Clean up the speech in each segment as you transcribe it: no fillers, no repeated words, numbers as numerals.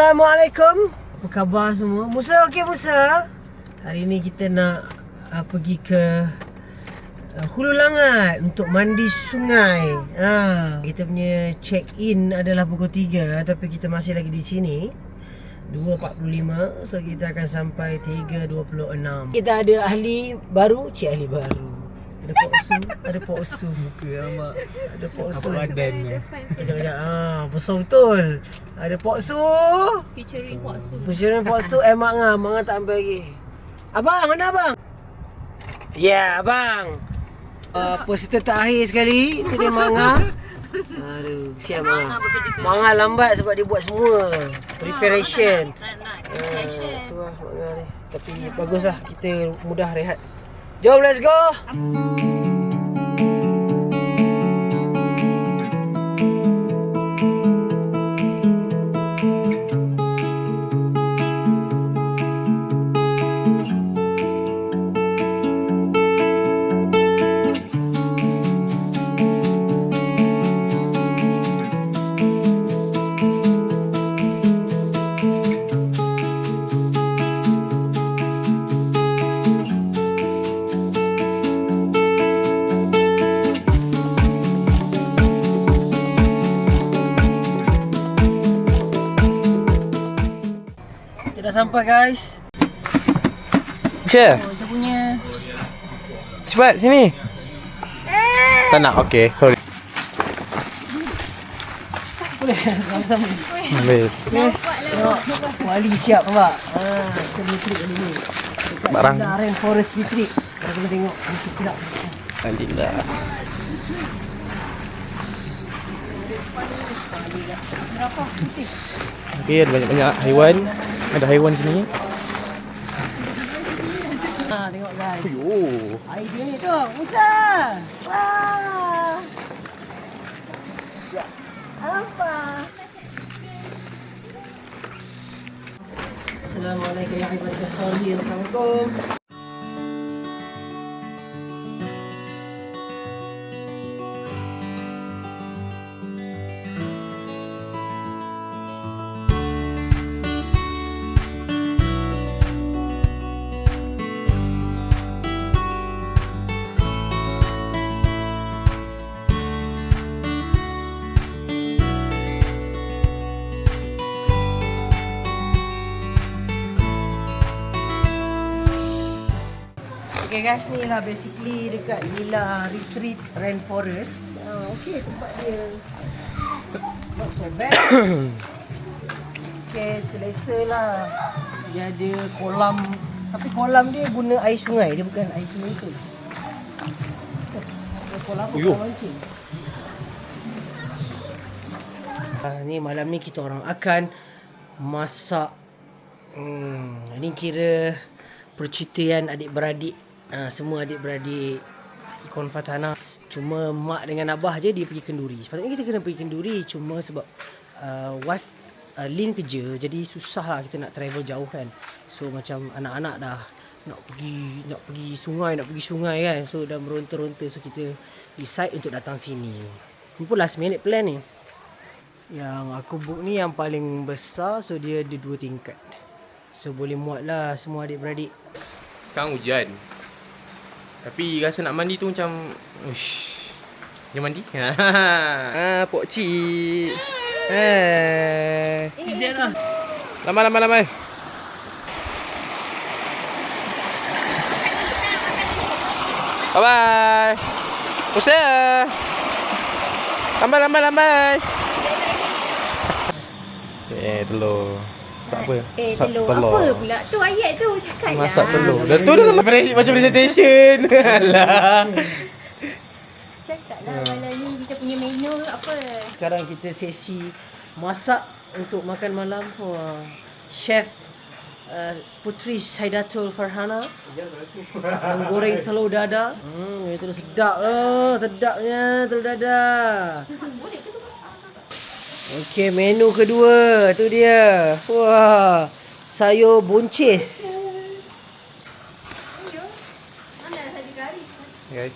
Assalamualaikum. Apa khabar semua? Musa okey Musa? Hari ni kita nak pergi ke Hulu Langat untuk mandi sungai. Kita punya check in adalah pukul 3 tapi kita masih lagi di sini 2.45. So kita akan sampai 3.26. Kita ada ahli baru, ahli baru. Ada Pak Su muka alamak. Ada Pak Su. Apa badan ni? Kejap-kejap. Besar betul. Ada Pak Su. Featuring Pak Su. Mak Ngah tak sampai lagi. Abang, mana abang? Ya, abang. Peserta terakhir sekali. Itu dia Mak Ngah. Aduh, siap Mak Ngah. Mak Ngah lambat sebab dia buat semua preparation. Tu lah Mak Ngah ni. Tapi baguslah kita mudah rehat. Jom, let's go. Dah sampai guys. Syah, Kita punya cepat sini. Tak nak, okey, sorry. boleh sama-sama. Boleh. Tengok Wali siap nampak. Kita boleh klik ni. Barang. Rainforest Retreat. Kita boleh tengok kita tidak. Alhamdulillah. Berapa titik? Okey, ada banyak-banyak haiwan. Ada haiwan sini. Tengok guys. Yo. Idea ni tu, Musa. Wah. Siap. Apa? Assalamualaikum warahmatullahi wabarakatuh. Okay guys, ni lah basically dekat Lila Retreat Rainforest. Okay, tempat dia not so bad. Okay, selesa lah. Dia ada kolam, tapi kolam dia guna air sungai, dia bukan air sungai tu. Ada kolam mancing. Ni malam ni kita orang akan masak. Ni kira percutian adik-beradik. Semua adik-beradik Ikon Fatana. Cuma mak dengan abah je dia pergi kenduri. Sepatutnya kita kena pergi kenduri, cuma sebab wife Lin kerja, jadi susah lah kita nak travel jauh kan. So macam anak-anak dah nak pergi sungai kan. So dah meronta-ronta. So kita decide untuk datang sini. Ini pun last minute plan ni. Yang aku book ni yang paling besar. So dia ada 2 tingkat. So boleh muat lah semua adik-beradik. Sekarang hujan. Tapi rasa nak mandi tu macam jom mandi. Pok cik. Hujan lah. Lambai. Bye-bye. Usaha. Lambai. Telur. Masak apa? telur. Apa pula? Tu ayat tu cakap lah. Masak telur. Dah tu dah macam presentation. Alah. Cakap lah malam ni kita punya menu apa. Sekarang kita sesi masak untuk makan malam. Chef Putri Saidatul Farhana menggoreng telur dadar. Itu sedap lah. Sedapnya telur dadar. Okey, menu kedua tu dia. Wah, sayur buncis. Mana tadi garis? Guys.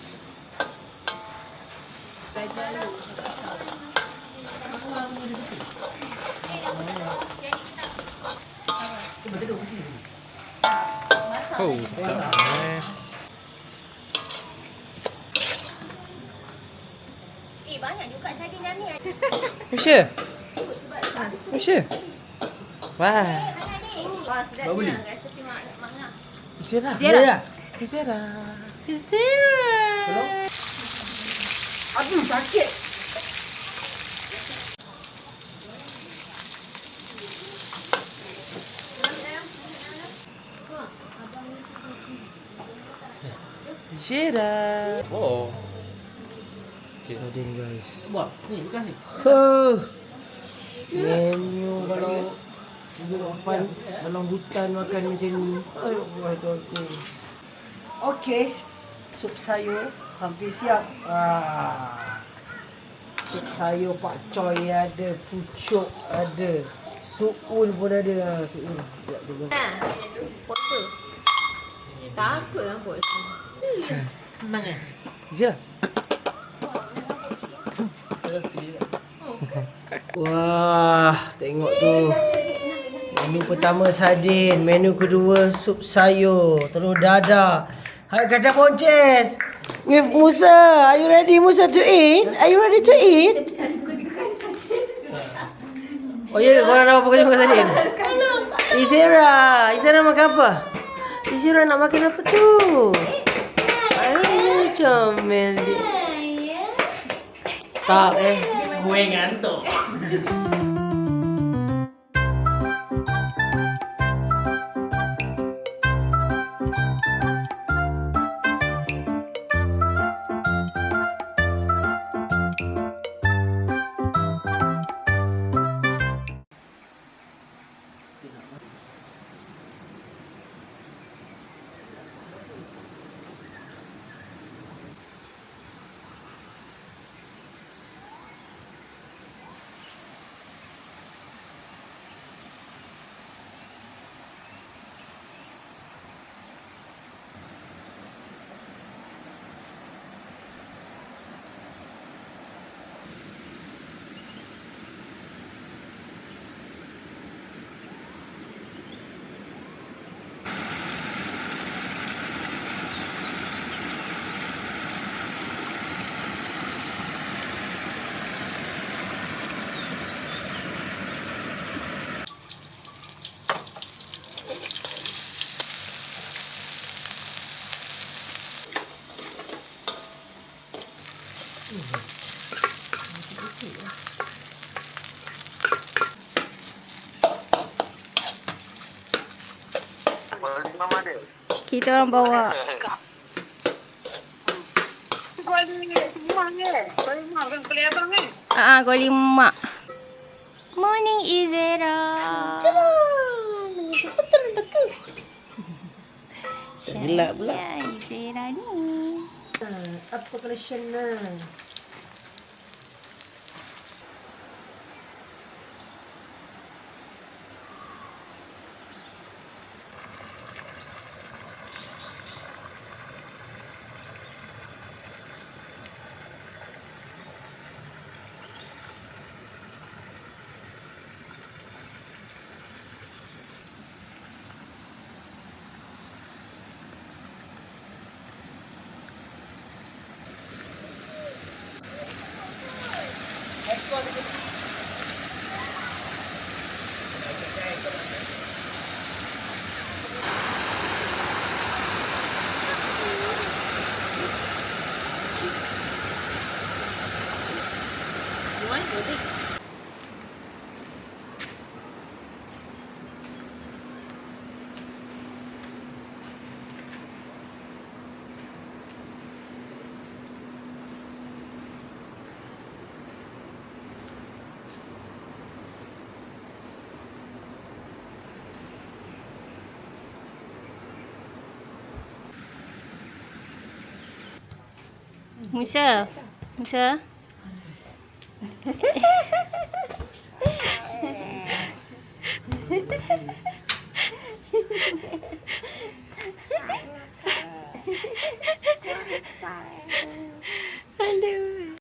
Oh. Banyak juga sardin dah ni. Masya. Masya. Wah. Wah, sedapnya resepi mak ngah. Zira. Zira. Zira. Tolong. Aduh, sakit. Zira. Oh. Sardin guys. Buat. Ni bekas ni. Menu kalau depan dalam hutan makan macam ni. Aduh. Okey. Sup sayur hampir siap. Sup sayur pak coy ada, pucuk ada, suun pun ada. Suun. Sekejap dulu. Puasa. Takut kan puasa. Senang kan? Zira. Wah, tengok tu. Menu pertama sardin, menu kedua sup sayur, telur dadah. Hai kacang ponces. With Musa, are you ready Musa to eat? Are you ready to eat? Oh ya, korang dah berapa kali makan sardin? Izira makan apa? Izira nak makan apa tu? Ay, comel dia. Stop Gue ngantuk. Kita orang bawa. Goli mak. Morning Izera. Gelap pula. Ya, Izera ni. Apa kalau Shana? Musa. Musa. Aduh.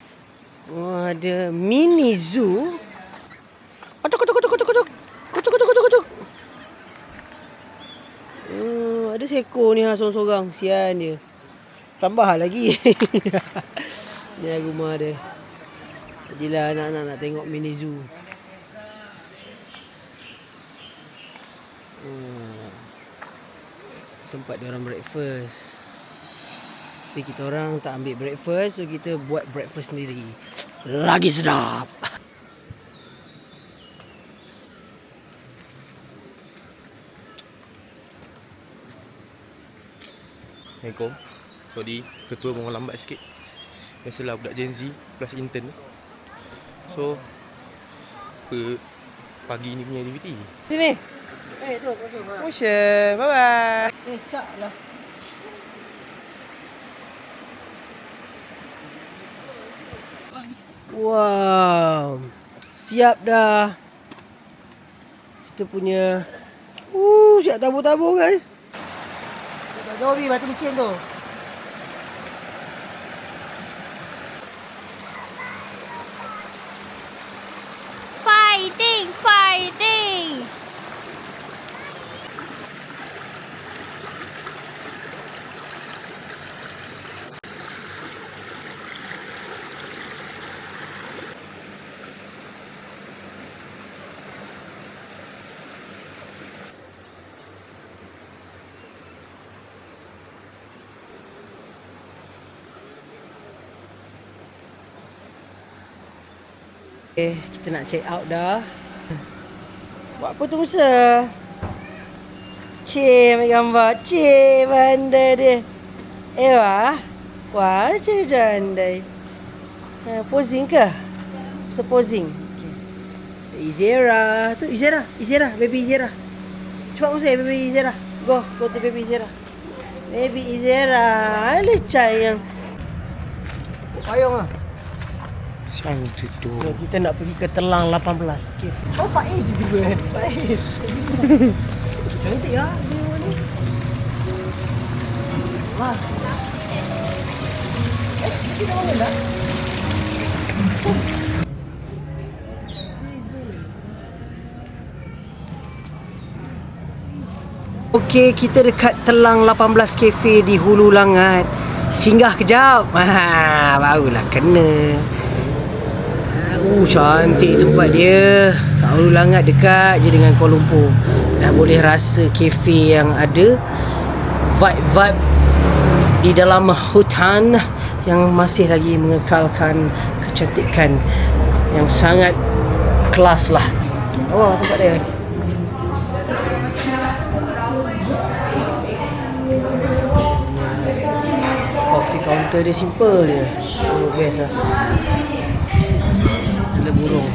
Oh, ada mini zoo. Kotok kotok kotok kotok kotok. Kotok kotok kotok kotok. lah sorang-sorang. Sian dia. Tambah lagi. Ni lah rumah dia. Jadilah anak-anak nak tengok mini zoo. Tempat dia orang breakfast. Tapi kita orang tak ambil breakfast, so kita buat breakfast sendiri. Lagi sedap. Assalamualaikum. Sorry, ketua memang lambat sikit. Biasalah budak Gen Z plus intern. So, pagi ni punya aktiviti. Sini. Tu, masuk. Motion, bye-bye. Cak lah. Wow. Siap dah. Kita punya siap tabur-tabur guys. Jauh ni batu mesin tu. Fighting, fighting. Kita nak check out dah. Buat apa tu Musa? Cik ambil gambar. Cik pandai dia. Wah. Wah, cik pandai. Posing ke? Masa posing. Okay. Izera. Tu Izera. Izera. Baby Izera. Cepat Musa, baby Izera. Go to baby Izera. Baby Izera. Lecah yang. Payung lah. Cantik tu. Kita nak pergi ke Telang 18. Okay. Oh, Faiz juga. Faiz. Cantik lah dia ni. Wah. Kita mana dah? Okey, kita dekat Telang 18 Cafe di Hulu Langat. Singgah kejap. Barulah kena. Cantik tempat dia. Kat Hulu Langat dekat je dengan Kuala Lumpur. Dah boleh rasa kafe yang ada vibe-vibe di dalam hutan yang masih lagi mengekalkan kecantikan yang sangat kelas lah. Oh, tempat dia. Coffee counter dia simple je. Oh, best lah. Ada burung.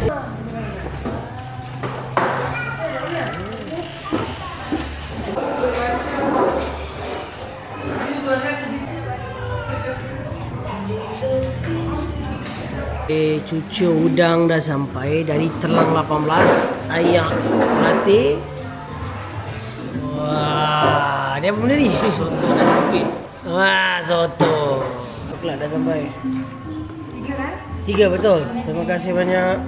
Cucur udang dah sampai dari Telang 18. Ayam latte. Wah, dia apa benda ni? Soto dah sempit. Wah, soto. Coklat dah sampai. 3 betul. Terima kasih banyak.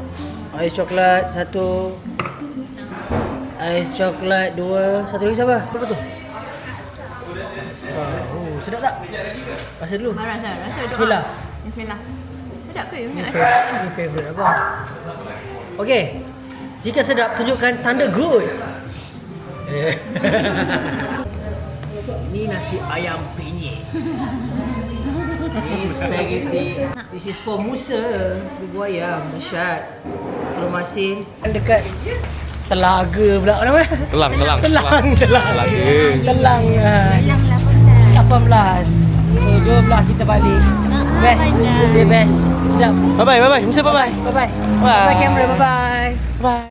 Ais coklat 1. Ais coklat 2. Satu lagi siapa? Apa tu? Oh, sedap tak? Rasa dulu. Rasa. Bismillah. Bismillah. Sedap ke? Ini favorite apa? Okey. Jika sedap, tunjukkan tanda good. Ini nasi ayam penyet. Ini spaghetti. This is for Musa. Bubur ayam. Dahsyat. Telur masin. Dekat Telaga pula. Apa nama? Telang. Telang. Yang 18. So 12 kita balik. Best. The best. Sedap. Bye-bye. Musa, bye-bye. Bye-bye. Bye-bye kamera. Bye-bye. Bye.